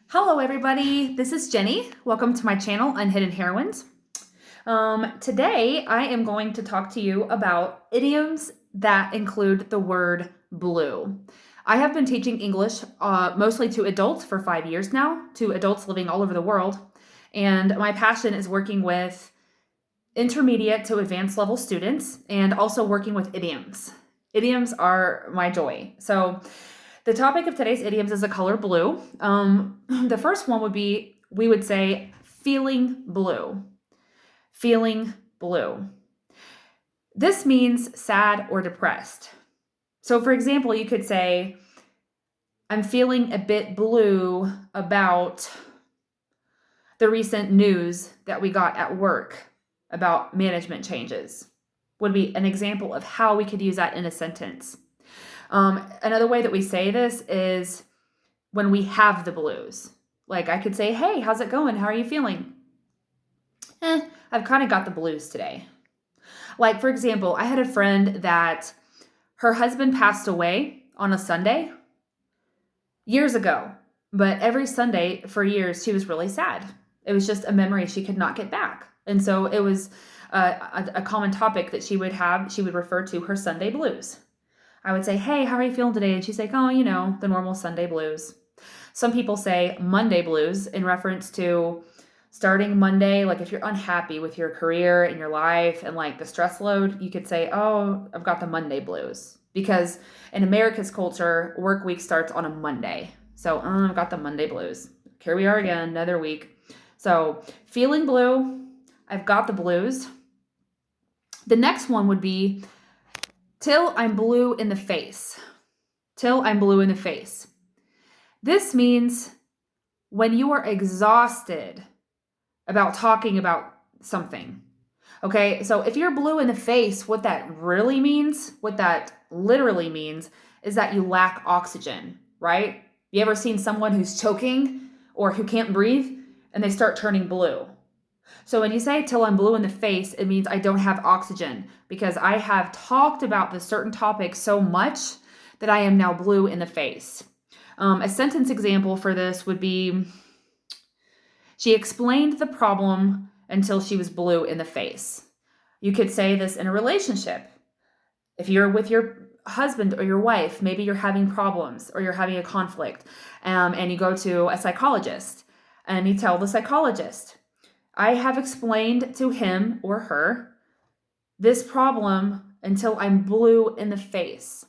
Hello, everybody. This is Jenny. Welcome to my channel, Unhidden Heroines. Today, I am going to talk to you about idioms that include the word blue. I have been teaching English mostly to adults for 5 years now, to adults living all over the world. And my passion is working with intermediate to advanced level students and also working with idioms. Idioms are my joy. So, the topic of today's idioms is the color blue. The first one would be, we would say, feeling blue. Feeling blue. This means sad or depressed. So, for example, you could say, I'm feeling a bit blue about the recent news that we got at work about management changes. Would be an example of how we could use that in a sentence. Another way that we say this is when we have the blues. Like I could say, hey, how's it going? How are you feeling? I've kind of got the blues today. Like, for example, I had a friend that her husband passed away on a Sunday years ago, but every Sunday for years, she was really sad. It was just a memory she could not get back. And so it was a common topic that she would have. She would refer to her Sunday blues. I would say, hey, how are you feeling today? And she's like, oh, the normal Sunday blues. Some people say Monday blues in reference to starting Monday. Like if you're unhappy with your career and your life and like the stress load, you could say, oh, I've got the Monday blues. Because in America's culture, work week starts on a Monday. So I've got the Monday blues. Here we are again, another week. So feeling blue, I've got the blues. The next one would be till I'm blue in the face. Till I'm blue in the face. This means when you are exhausted about talking about something. Okay, so if you're blue in the face, what that really means, what that literally means, is that you lack oxygen, right? You ever seen someone who's choking or who can't breathe and they start turning blue? So when you say till I'm blue in the face, it means I don't have oxygen because I have talked about this certain topic so much that I am now blue in the face. A sentence example for this would be, she explained the problem until she was blue in the face. You could say this in a relationship. If you're with your husband or your wife, maybe you're having problems or you're having a conflict, and you go to a psychologist and you tell the psychologist, I have explained to him or her this problem until I'm blue in the face.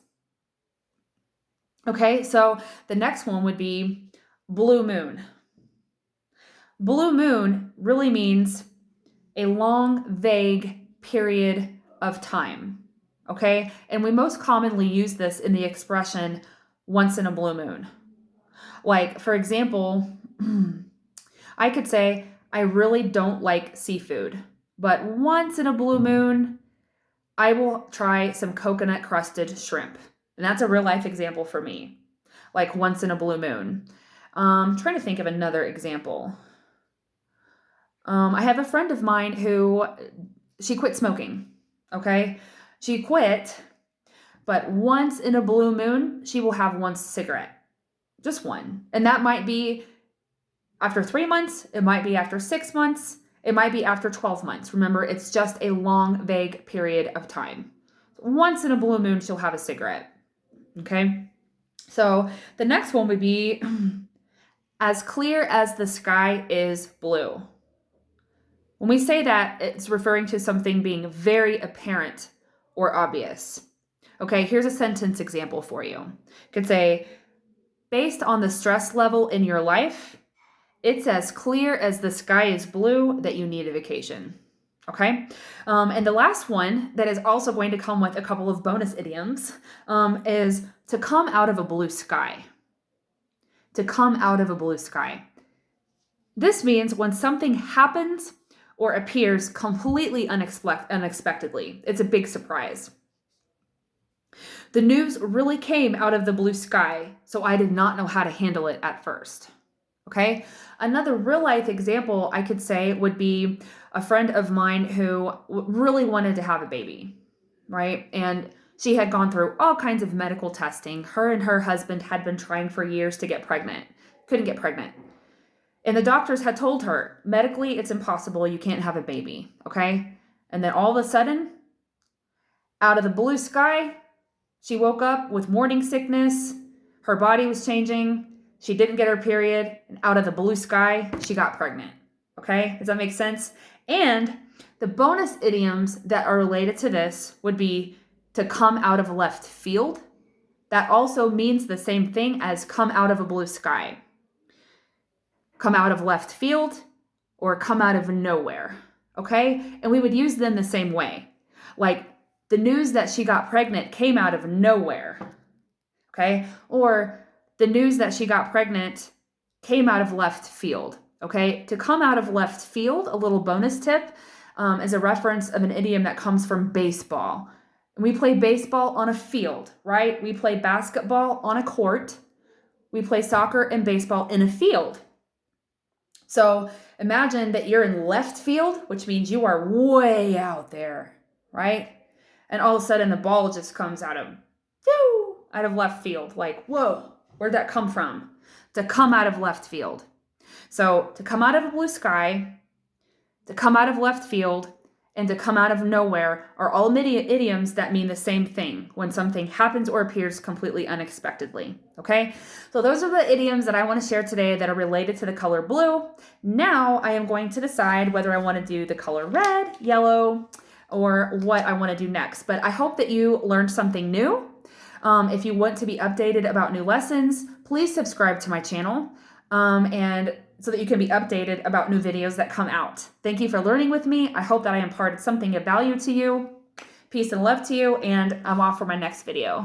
Okay, so the next one would be blue moon. Blue moon really means a long, vague period of time. Okay, and we most commonly use this in the expression once in a blue moon. Like, for example, I could say, I really don't like seafood, but once in a blue moon, I will try some coconut crusted shrimp. And that's a real life example for me, like once in a blue moon. Trying to think of another example. I have a friend of mine who, she quit smoking, okay? She quit, but once in a blue moon, she will have one cigarette, just one. And that might be after 3 months, it might be after 6 months, it might be after 12 months. Remember, it's just a long, vague period of time. Once in a blue moon, she'll have a cigarette, okay? So the next one would be as clear as the sky is blue. When we say that, it's referring to something being very apparent or obvious. Okay, here's a sentence example for you. You could say, based on the stress level in your life, it's as clear as the sky is blue that you need a vacation. Okay? And the last one that is also going to come with a couple of bonus idioms is to come out of a blue sky. To come out of a blue sky. This means when something happens or appears completely unexpectedly. It's a big surprise. The news really came out of the blue sky, so I did not know how to handle it at first. Okay? Another real life example I could say would be a friend of mine who really wanted to have a baby, right? And she had gone through all kinds of medical testing. Her and her husband had been trying for years to get pregnant, couldn't get pregnant. And the doctors had told her, medically, it's impossible. You can't have a baby, okay? And then all of a sudden, out of the blue sky, she woke up with morning sickness. Her body was changing. She didn't get her period. And out of the blue sky, she got pregnant, okay? Does that make sense? And the bonus idioms that are related to this would be to come out of left field. That also means the same thing as come out of a blue sky. Come out of left field or come out of nowhere, okay? And we would use them the same way. Like the news that she got pregnant came out of nowhere, okay? Or the news that she got pregnant came out of left field, okay? To come out of left field, a little bonus tip, is a reference of an idiom that comes from baseball. We play baseball on a field, right? We play basketball on a court. We play soccer and baseball in a field. So imagine that you're in left field, which means you are way out there, right? And all of a sudden the ball just comes out of left field. Like, whoa, where'd that come from? To come out of left field. So to come out of a blue sky, to come out of left field, and to come out of nowhere are all idioms that mean the same thing when something happens or appears completely unexpectedly, okay? So those are the idioms that I want to share today that are related to the color blue. Now I am going to decide whether I want to do the color red, yellow, or what I want to do next. But I hope that you learned something new. If you want to be updated about new lessons, please subscribe to my channel. And so that you can be updated about new videos that come out. Thank you for learning with me. I hope that I imparted something of value to you. Peace and love to you, and I'm off for my next video.